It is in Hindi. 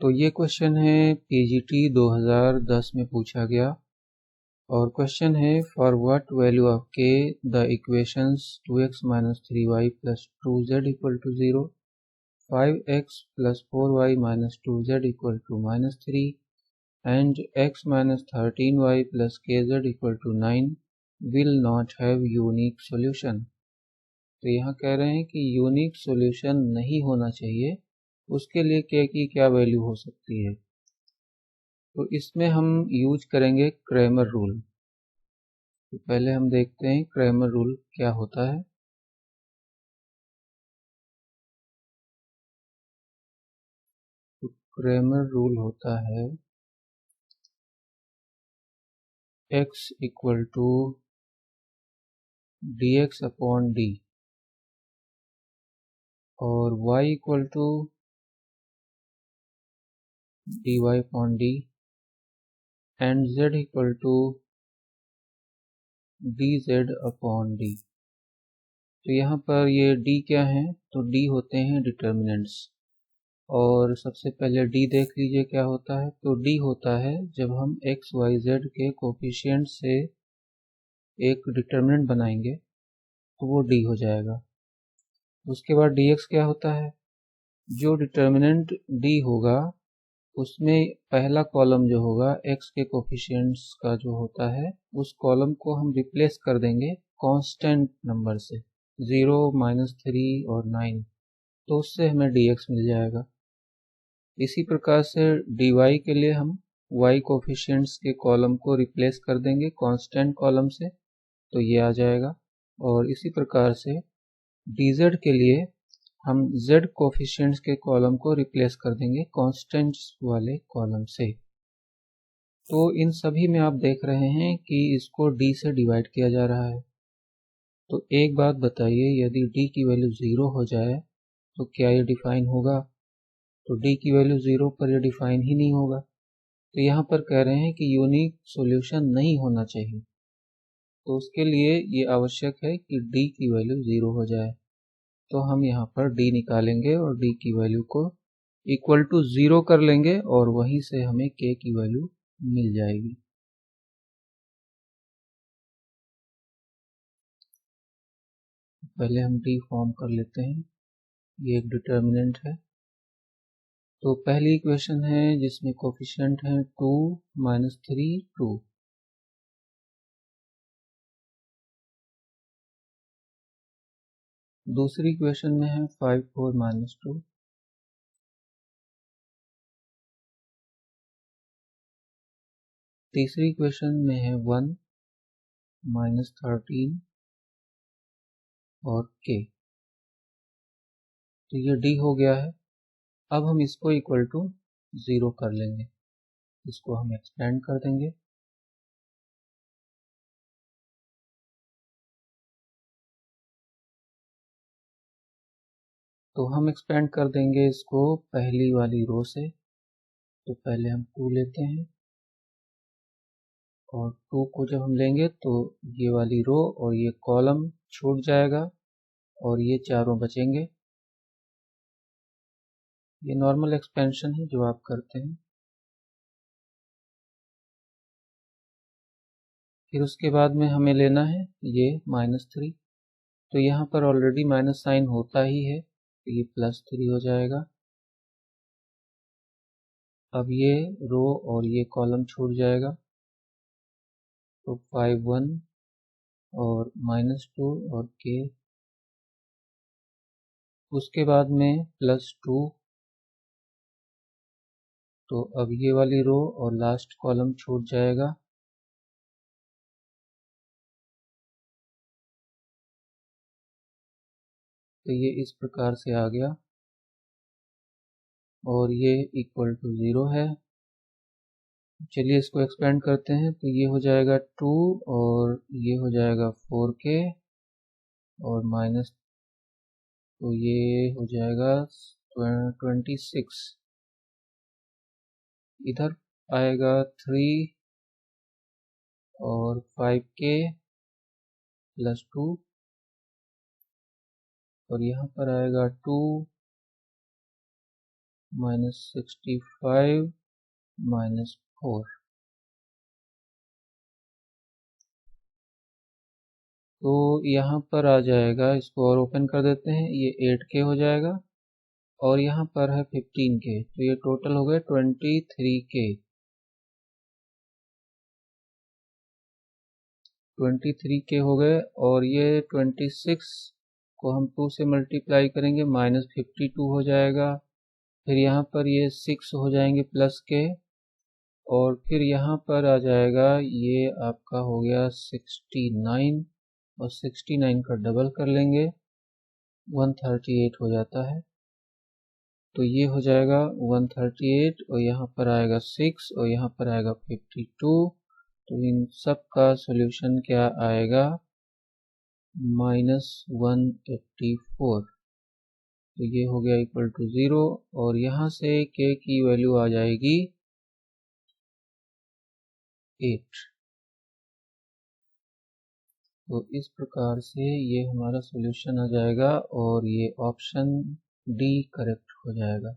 तो ये क्वेश्चन है पीजीटी 2010 में पूछा गया और क्वेश्चन है फॉर व्हाट वैल्यू ऑफ के the equations 2x - 3y + 2z = 0, 5x + 4y - 2z = -3 and x - 13y + kz = 9 will not have unique solution। तो यहाँ कह रहे हैं कि यूनिक सॉल्यूशन नहीं होना चाहिए, उसके लिए के की क्या वैल्यू हो सकती है। तो इसमें हम यूज करेंगे क्रैमर रूल। तो पहले हम देखते हैं क्रैमर रूल क्या होता है। तो क्रैमर रूल होता है x = dx/d और y = dy/d and z = dz/d। तो यहाँ पर ये d क्या है, तो d होते हैं डिटर्मिनेंट्स। और सबसे पहले d देख लीजिए क्या होता है। तो d होता है जब हम x y z के कोफिशिएंट से एक डिटर्मिनेंट बनाएंगे तो वो d हो जाएगा। उसके बाद dx क्या होता है, जो डिटर्मिनेंट d होगा उसमें पहला कॉलम जो होगा x के कोफिशिएंट्स का जो होता है, उस कॉलम को हम रिप्लेस कर देंगे कांस्टेंट नंबर से, 0, -3 और 9, तो उससे हमें dx मिल जाएगा। इसी प्रकार से dy के लिए हम y कोफिशिएंट्स के कॉलम को रिप्लेस कर देंगे कांस्टेंट कॉलम से, तो ये आ जाएगा। और इसी प्रकार से dz के लिए हम z कोफिशिएंट्स के कॉलम को रिप्लेस कर देंगे कांस्टेंट्स वाले कॉलम से। तो इन सभी में आप देख रहे हैं कि इसको d से डिवाइड किया जा रहा है। तो एक बात बताइए, यदि d की वैल्यू 0 हो जाए तो क्या ये डिफाइन होगा? तो d की वैल्यू 0 पर ये डिफाइन ही नहीं होगा। तो यहाँ पर कह रहे हैं कि यूनिक सॉल्यूशन नहीं होना चाहिए। तो उसके लिए ये आवश्यक है कि d की वैल्यू 0 हो जाए। तो हम यहाँ पर d निकालेंगे और d की वैल्यू को = 0 कर लेंगे और वहीं से हमें k की वैल्यू मिल जाएगी। पहले हम d फॉर्म कर लेते हैं। ये एक डिटर्मिनेंट है। तो पहली इक्वेशन है जिसमें कोफिशिएंट है 2 - 3 2। दूसरी इक्वेशन में है 5 4 - 2। तीसरी इक्वेशन में है 1 - 13 और k। तो ये d हो गया है। अब हम इसको = 0 कर लेंगे। इसको हम एक्सपेंड कर देंगे। तो हम एक्सपेंड कर देंगे इसको पहली वाली रो से। तो पहले हम 2 लेते हैं और 2 को जब हम लेंगे तो ये वाली रो और ये कॉलम छूट जाएगा और ये चारों बचेंगे। ये नॉर्मल एक्सपेंशन है जो आप करते हैं। फिर उसके बाद में हमें लेना है ये -3। तो यहाँ पर ऑलरेडी माइनस साइन होता ही है, तो ये +3 हो जाएगा। अब ये रो और ये कॉलम छूट जाएगा। तो 5 1 और -2 और k। उसके बाद में +2। तो अब ये वाली रो और लास्ट कॉलम छूट जाएगा। तो ये इस प्रकार से आ गया और ये = 0 है। चलिए इसको एक्सपेंड करते हैं। तो ये हो जाएगा 2 और ये हो जाएगा 4k और माइनस, तो ये हो जाएगा 26। इधर आएगा 3 और 5k + 2 और यहाँ पर आएगा 2 -65 -4। तो यहाँ पर आ जाएगा, इसको और ओपन कर देते हैं, ये 8K हो जाएगा और यहाँ पर है 15K, तो ये टोटल हो गए 23K। 23K हो गए और ये 26 को हम 2 से मल्टीप्लाई करेंगे, -52 हो जाएगा। फिर यहाँ पर ये 6 हो जाएंगे +K और फिर यहाँ पर आ जाएगा, ये आपका हो गया 69 और 69 का डबल कर लेंगे, 138 हो जाता है। तो ये हो जाएगा 138 और यहाँ पर आएगा 6 और यहाँ पर आएगा 52। तो इन सब का सॉल्यूशन क्या आएगा, -184। तो ये हो गया इक्वल टू 0 और यहाँ से k की वैल्यू आ जाएगी 8। तो इस प्रकार से ये हमारा सॉल्यूशन आ जाएगा और ये ऑप्शन डी करेक्ट हो जाएगा।